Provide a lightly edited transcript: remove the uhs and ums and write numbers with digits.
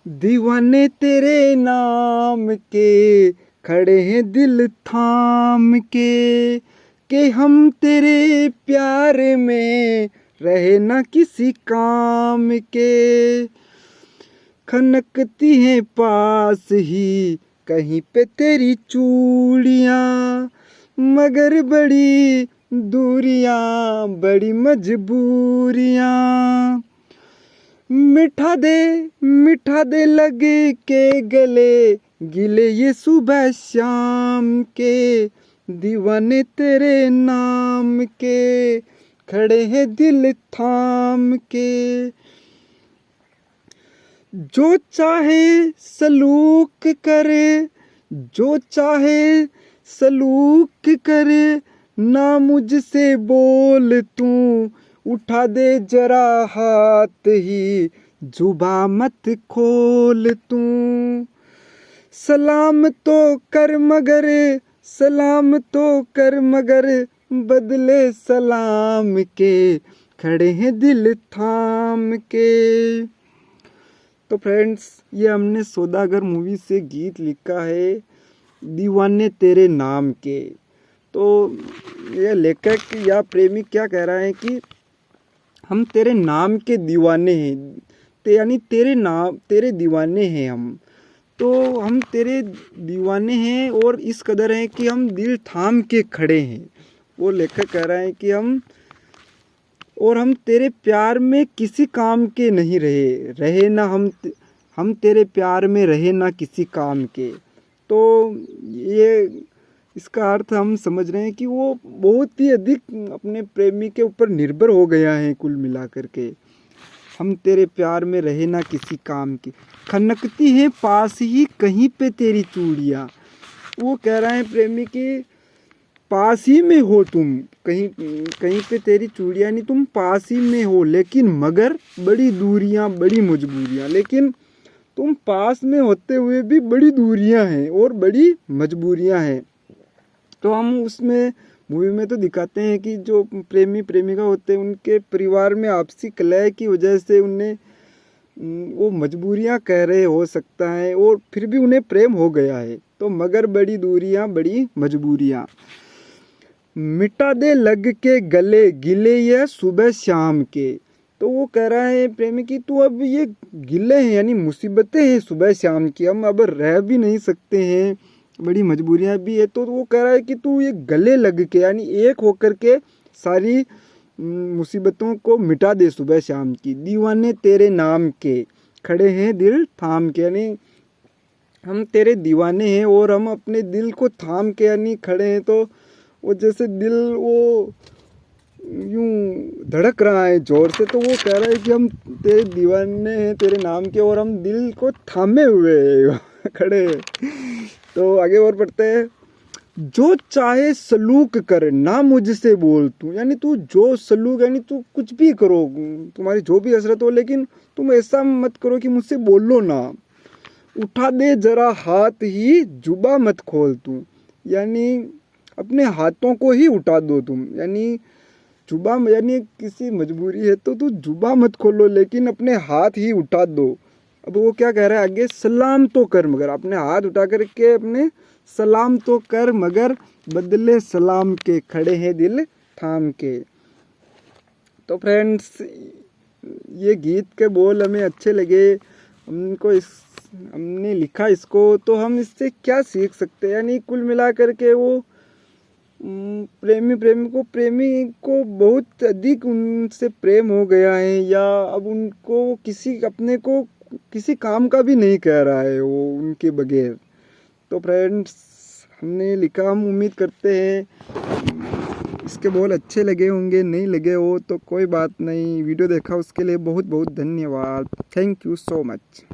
दीवाने तेरे नाम के खड़े हैं दिल थाम के हम तेरे प्यार में रहे ना किसी काम के। खनकती हैं पास ही कहीं पे तेरी चूड़ियाँ, मगर बड़ी दूरियाँ बड़ी मजबूरियाँ। मिठा दे लग के गले गिले ये सुबह शाम के। दीवाने तेरे नाम के खड़े हैं दिल थाम के। जो चाहे सलूक करे, जो चाहे सलूक करे, ना मुझसे बोल तू। उठा दे जरा हाथ ही जुबा मत खोल तू। सलाम तो कर मगर, सलाम तो कर मगर, बदले सलाम के खड़े हैं दिल थाम के। तो फ्रेंड्स, ये हमने सौदागर मूवी से गीत लिखा है दीवाने तेरे नाम के। तो ये लेखक या प्रेमी क्या कह रहा है कि हम तेरे नाम के दीवाने हैं, यानी तेरे दीवाने हैं हम। तो हम तेरे दीवाने हैं और इस कदर हैं कि हम दिल थाम के खड़े हैं। वो लेखक कह रहा है कि हम तेरे प्यार में किसी काम के नहीं रहे ना हम तेरे प्यार में रहे ना किसी काम के। तो ये इसका अर्थ हम समझ रहे हैं कि वो बहुत ही अधिक अपने प्रेमी के ऊपर निर्भर हो गया है कुल मिलाकर के। हम तेरे प्यार में रहे ना किसी काम की, खनकती है पास ही कहीं पे तेरी चूड़ियाँ। वो कह रहा है प्रेमी कि पास ही में हो तुम, कहीं पे तेरी चूड़ियाँ नहीं, तुम पास ही में हो, लेकिन मगर बड़ी दूरियाँ बड़ी मजबूरियाँ। लेकिन तुम पास में होते हुए भी बड़ी दूरियाँ हैं और बड़ी मजबूरियाँ हैं। तो हम उसमें मूवी में तो दिखाते हैं कि जो प्रेमी प्रेमिका होते हैं उनके परिवार में आपसी कलह की वजह से उन्हें वो मजबूरियां कह रहे हो सकता है और फिर भी उन्हें प्रेम हो गया है। तो मगर बड़ी दूरियां बड़ी मजबूरियां। मिटा दे लग के गले गिले ये सुबह शाम के। तो वो कह रहा है प्रेमी कि तू अब ये गिले हैं यानी मुसीबतें हैं सुबह शाम की, हम अब रह भी नहीं सकते हैं, बड़ी मजबूरियां भी है। तो वो कह रहा है कि तू ये गले लग के यानी एक होकर के सारी मुसीबतों को मिटा दे सुबह शाम की। दीवाने तेरे नाम के खड़े हैं दिल थाम के, यानी हम तेरे दीवाने हैं और हम अपने दिल को थाम के यानी खड़े हैं। तो वो जैसे दिल वो यूं धड़क रहा है जोर से, तो वो कह रहा है कि हम तेरे दीवाने हैं तेरे नाम के और हम दिल को थामे हुए खड़े हैं। तो आगे और पढ़ते हैं। जो चाहे सलूक कर ना मुझसे बोल तू, यानी तू जो सलूक यानी तू कुछ भी करो, तुम्हारी जो भी हसरत हो, लेकिन तुम ऐसा मत करो कि मुझसे बोलो ना। उठा दे जरा हाथ ही जुबा मत खोल तू, यानी अपने हाथों को ही उठा दो तुम, यानी जुबा यानी किसी मजबूरी है तो तू जुबा मत खोलो लेकिन अपने हाथ ही उठा दो। अब वो क्या कह रहा है आगे, सलाम तो कर मगर, अपने हाथ उठा करके अपने सलाम तो कर मगर, बदले सलाम के खड़े हैं दिल थाम के। तो फ्रेंड्स, ये गीत के बोल हमें अच्छे लगे, हमने लिखा इसको, तो हम इससे क्या सीख सकते हैं। यानी कुल मिला करके वो प्रेमी को बहुत अधिक उनसे प्रेम हो गया है, या अब उनको अपने को किसी काम का भी नहीं कह रहा है वो उनके बगैर। तो फ्रेंड्स, हमने लिखा, हम उम्मीद करते हैं इसके बोल अच्छे लगे होंगे, नहीं लगे हो तो कोई बात नहीं। वीडियो देखा उसके लिए बहुत बहुत धन्यवाद। Thank you so much.